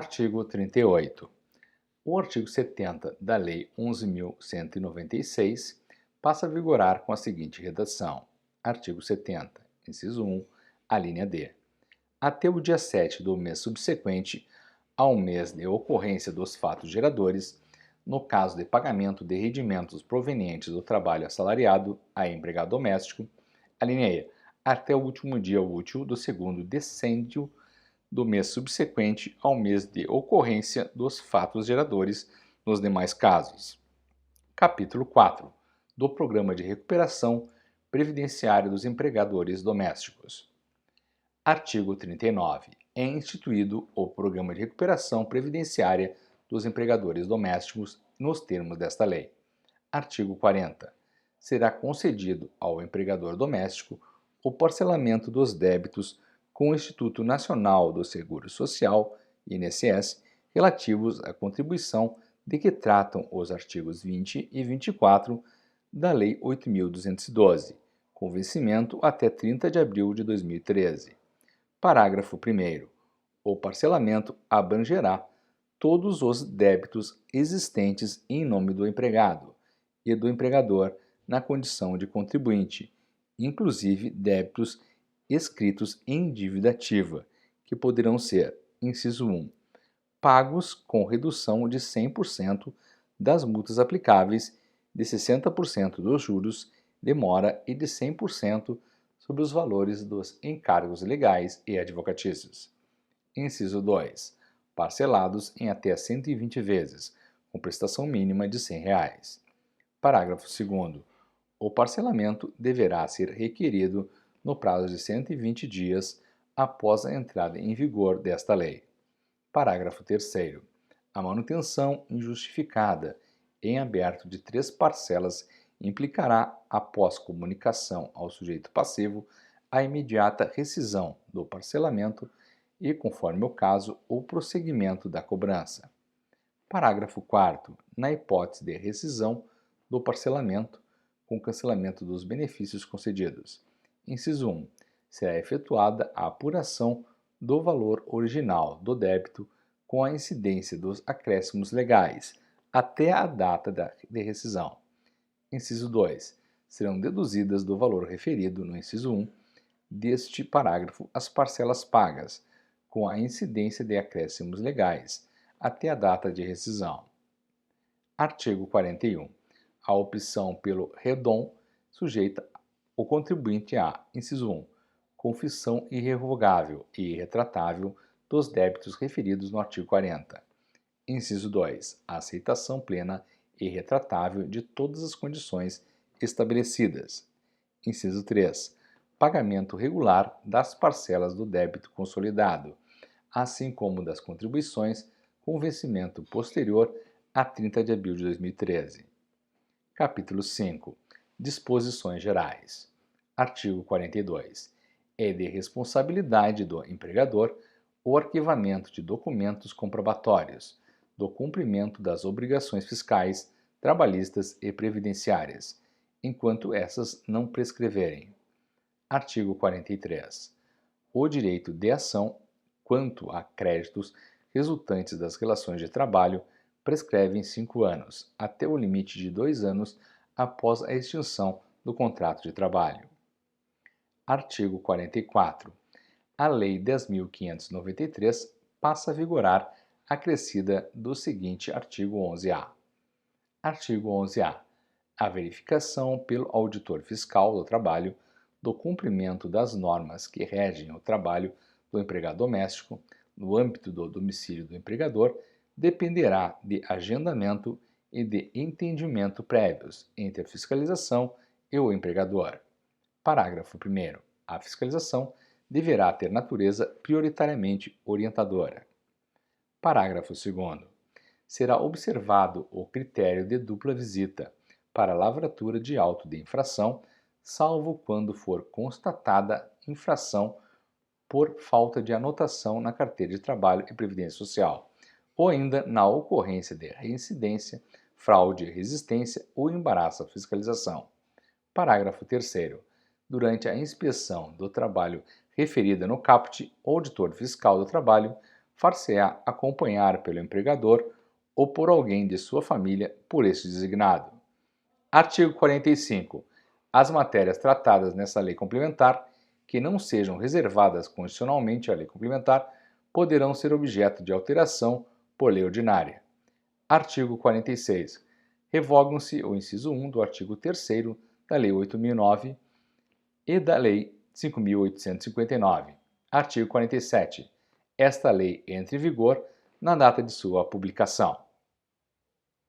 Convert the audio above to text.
Artigo 38. O artigo 70 da Lei 11.196 passa a vigorar com a seguinte redação. Artigo 70, inciso 1, a linha D. Até o dia 7 do mês subsequente ao mês de ocorrência dos fatos geradores, no caso de pagamento de rendimentos provenientes do trabalho assalariado a empregado doméstico, a linha E, até o último dia útil do segundo decêndio do mês subsequente ao mês de ocorrência dos fatos geradores nos demais casos. Capítulo 4 do Programa de Recuperação Previdenciária dos Empregadores Domésticos. Artigo 39. É instituído o Programa de Recuperação Previdenciária dos Empregadores Domésticos nos termos desta lei. Artigo 40. Será concedido ao empregador doméstico o parcelamento dos débitos com o Instituto Nacional do Seguro Social, INSS, relativos à contribuição de que tratam os artigos 20 e 24 da Lei 8.212, com vencimento até 30 de abril de 2013. Parágrafo 1º. O parcelamento abrangerá todos os débitos existentes em nome do empregado e do empregador na condição de contribuinte, inclusive débitos escritos em dívida ativa, que poderão ser, inciso 1, pagos com redução de 100% das multas aplicáveis, de 60% dos juros de mora e de 100% sobre os valores dos encargos legais e advocatícios. Inciso 2. Parcelados em até 120 vezes, com prestação mínima de R$ 100. Parágrafo 2º. O parcelamento deverá ser requerido no prazo de 120 dias após a entrada em vigor desta lei. Parágrafo 3º. A manutenção injustificada em aberto de 3 parcelas implicará, após comunicação ao sujeito passivo, a imediata rescisão do parcelamento e, conforme o caso, o prosseguimento da cobrança. Parágrafo 4º. Na hipótese de rescisão do parcelamento, com cancelamento dos benefícios concedidos. Inciso 1. Será efetuada a apuração do valor original do débito com a incidência dos acréscimos legais até a data de rescisão. Inciso 2. Serão deduzidas do valor referido no inciso 1 deste parágrafo as parcelas pagas com a incidência de acréscimos legais até a data de rescisão. Artigo 41. A opção pelo REDOM sujeita o contribuinte a, inciso 1, confissão irrevogável e irretratável dos débitos referidos no artigo 40. Inciso 2, a aceitação plena e irretratável de todas as condições estabelecidas. Inciso 3, pagamento regular das parcelas do débito consolidado, assim como das contribuições com vencimento posterior a 30 de abril de 2013. Capítulo 5. Disposições gerais. Artigo 42. É de responsabilidade do empregador o arquivamento de documentos comprobatórios do cumprimento das obrigações fiscais, trabalhistas e previdenciárias, enquanto essas não prescreverem. Artigo 43. O direito de ação quanto a créditos resultantes das relações de trabalho prescreve em 5 anos, até o limite de 2 anos após a extinção do contrato de trabalho. Artigo 44. A Lei 10.593 passa a vigorar acrescida do seguinte artigo 11-A. Artigo 11-A. A verificação pelo auditor fiscal do trabalho do cumprimento das normas que regem o trabalho do empregado doméstico no âmbito do domicílio do empregador dependerá de agendamento e de entendimento prévios entre a fiscalização e o empregador. Parágrafo 1º. A fiscalização deverá ter natureza prioritariamente orientadora. Parágrafo 2º. Será observado o critério de dupla visita para a lavratura de auto de infração, salvo quando for constatada infração por falta de anotação na carteira de trabalho e previdência social, ou ainda na ocorrência de reincidência, fraude, resistência ou embaraço à fiscalização. Parágrafo 3º. Durante a inspeção do trabalho referida no caput, o auditor fiscal do trabalho far-se-á acompanhar pelo empregador ou por alguém de sua família por este designado. Artigo 45. As matérias tratadas nessa lei complementar, que não sejam reservadas constitucionalmente à lei complementar, poderão ser objeto de alteração por lei ordinária. Artigo 46. Revogam-se o inciso 1 do artigo 3º da Lei 8.009 e da Lei 5.859. Artigo 47. Esta lei entra em vigor na data de sua publicação.